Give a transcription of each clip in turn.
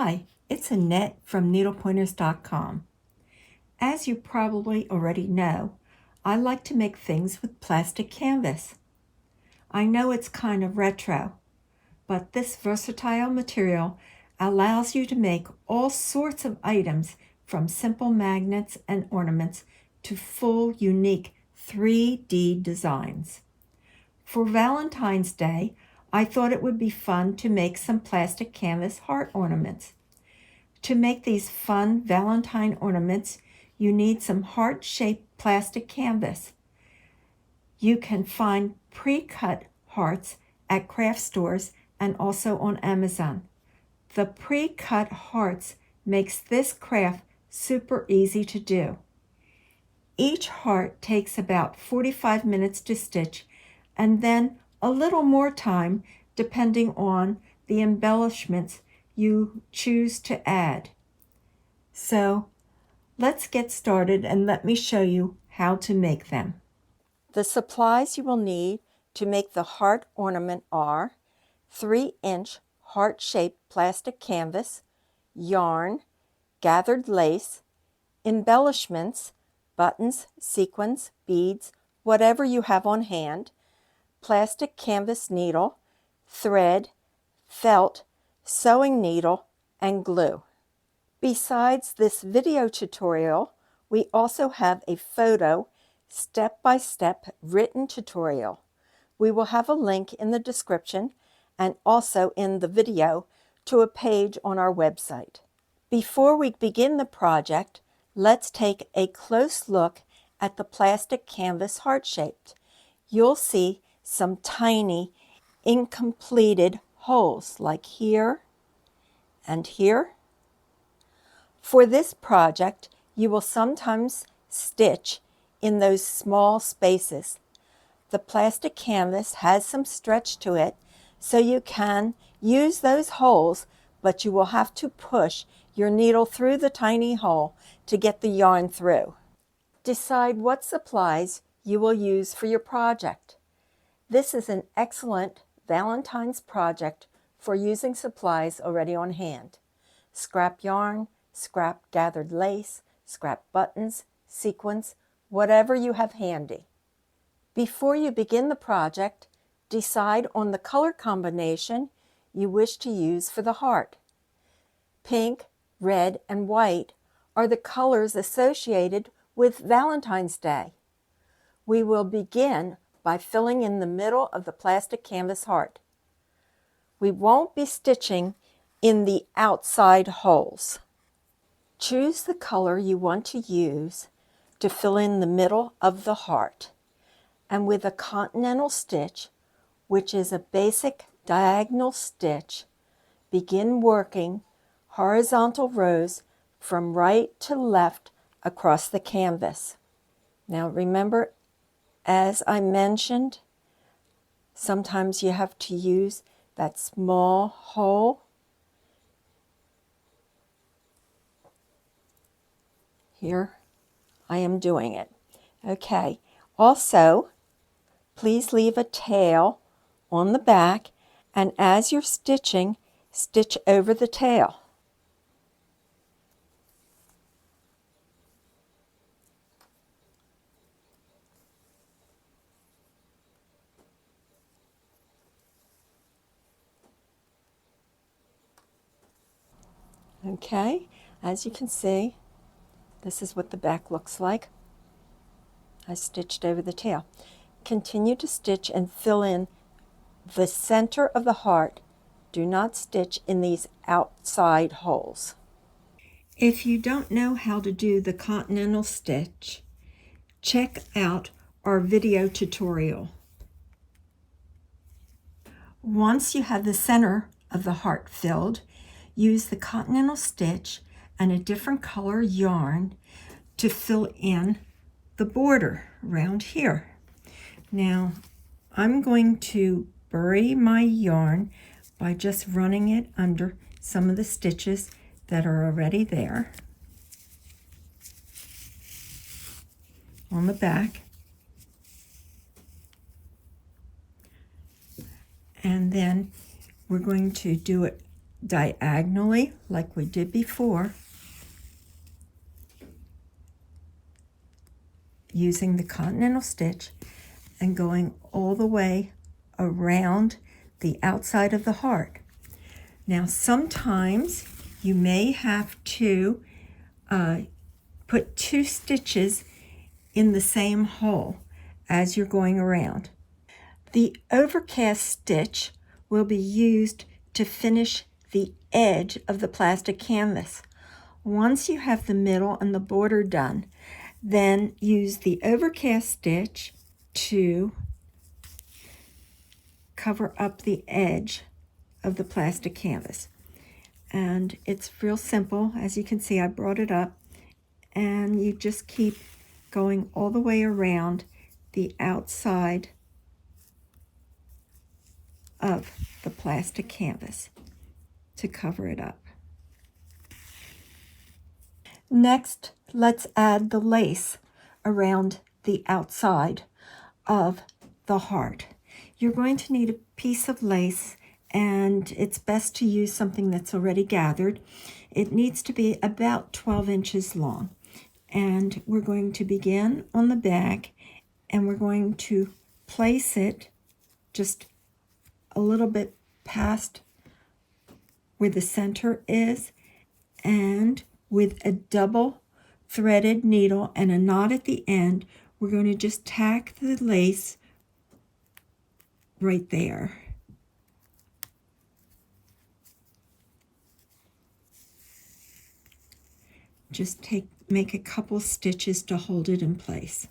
Hi, it's Annette from needlepointers.com. As you probably already know, I like to make things with plastic canvas. I know it's kind of retro, but this versatile material allows you to make all sorts of items from simple magnets and ornaments to full, unique 3D designs. For Valentine's Day, I thought it would be fun to make some plastic canvas heart ornaments. To make these fun Valentine ornaments, you need some heart-shaped plastic canvas. You can find pre-cut hearts at craft stores and also on Amazon. The pre-cut hearts makes this craft super easy to do. Each heart takes about 45 minutes to stitch, and then a little more time depending on the embellishments you choose to add. So let's get started and let me show you how to make them. The supplies you will need to make the heart ornament are 3-inch heart-shaped plastic canvas, yarn, gathered lace, embellishments, buttons, sequins, beads, whatever you have on hand, plastic canvas needle, thread, felt, sewing needle, and glue. Besides this video tutorial, we also have a photo, step-by-step written tutorial. We will have a link in the description and also in the video to a page on our website. Before we begin the project, let's take a close look at the plastic canvas heart-shaped. You'll see some tiny, incompleted holes like here and here. For this project, you will sometimes stitch in those small spaces. The plastic canvas has some stretch to it, so you can use those holes, but you will have to push your needle through the tiny hole to get the yarn through. Decide what supplies you will use for your project. This is an excellent Valentine's project for using supplies already on hand. Scrap yarn, scrap gathered lace, scrap buttons, sequins, whatever you have handy. Before you begin the project, decide on the color combination you wish to use for the heart. Pink, red, and white are the colors associated with Valentine's Day. We will begin by filling in the middle of the plastic canvas heart. We won't be stitching in the outside holes. Choose the color you want to use to fill in the middle of the heart, and with a continental stitch, which is a basic diagonal stitch, begin working horizontal rows from right to left across the canvas. Now remember, as I mentioned, sometimes you have to use that small hole. Here I am doing it. Okay. Also, please leave a tail on the back, and as you're stitching, stitch over the tail. Okay, as you can see, this is what the back looks like. I stitched over the tail. Continue to stitch and fill in the center of the heart. Do not stitch in these outside holes. If you don't know how to do the continental stitch, check out our video tutorial. Once you have the center of the heart filled, use the continental stitch and a different color yarn to fill in the border around here. Now, I'm going to bury my yarn by just running it under some of the stitches that are already there on the back. And then we're going to do it diagonally like we did before, using the continental stitch and going all the way around the outside of the heart. Now sometimes you may have to put 2 stitches in the same hole as you're going around. The overcast stitch will be used to finish the edge of the plastic canvas. Once you have the middle and the border done, then use the overcast stitch to cover up the edge of the plastic canvas. And it's real simple. As you can see, I brought it up, and you just keep going all the way around the outside of the plastic canvas to cover it up. Next, let's add the lace around the outside of the heart. You're going to need a piece of lace, and it's best to use something that's already gathered. It needs to be about 12 inches long. And we're going to begin on the back, and we're going to place it just a little bit past where the center is, and with a double threaded needle and a knot at the end, we're going to just tack the lace right there. Just make a couple stitches to hold it in place.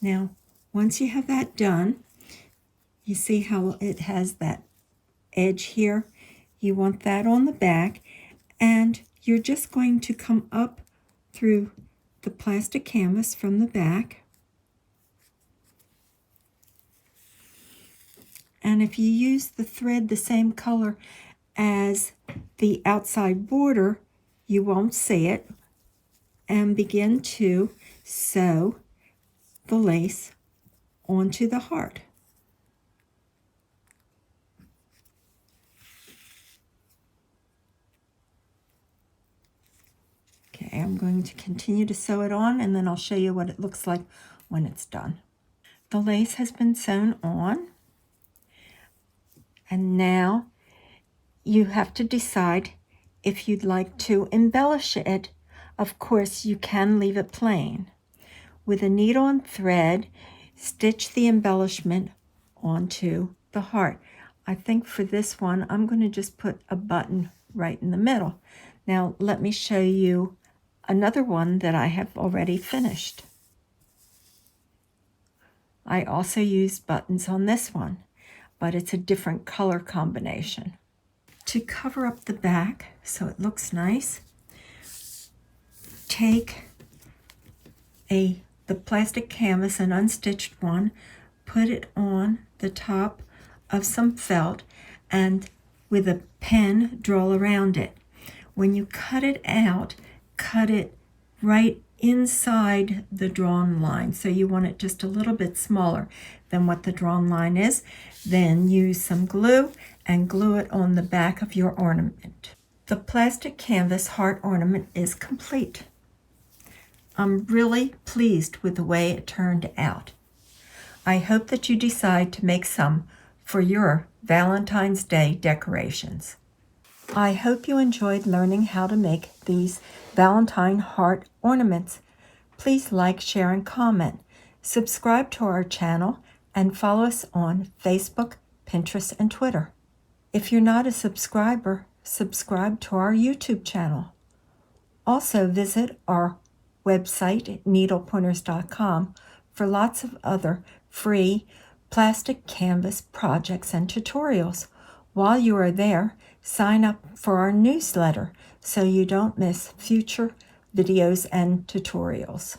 Now, once you have that done, you see how it has that edge here? You want that on the back, and you're just going to come up through the plastic canvas from the back. And if you use the thread the same color as the outside border, you won't see it, and begin to sew the lace onto the heart. Okay, I'm going to continue to sew it on, and then I'll show you what it looks like when it's done. The lace has been sewn on, and now you have to decide if you'd like to embellish it. Of course, you can leave it plain. With a needle and thread, stitch the embellishment onto the heart. I think for this one, I'm going to just put a button right in the middle. Now, let me show you another one that I have already finished. I also used buttons on this one, but it's a different color combination. To cover up the back so it looks nice, take the plastic canvas, an unstitched one, put it on the top of some felt, and with a pen draw around it. When you cut it out, cut it right inside the drawn line. So you want it just a little bit smaller than what the drawn line is. Then use some glue and glue it on the back of your ornament. The plastic canvas heart ornament is complete. I'm really pleased with the way it turned out. I hope that you decide to make some for your Valentine's Day decorations. I hope you enjoyed learning how to make these Valentine heart ornaments. Please like, share, and comment. Subscribe to our channel and follow us on Facebook, Pinterest, and Twitter. If you're not a subscriber, subscribe to our YouTube channel. Also visit our website, needlepointers.com, for lots of other free plastic canvas projects and tutorials. While you are there, sign up for our newsletter so you don't miss future videos and tutorials.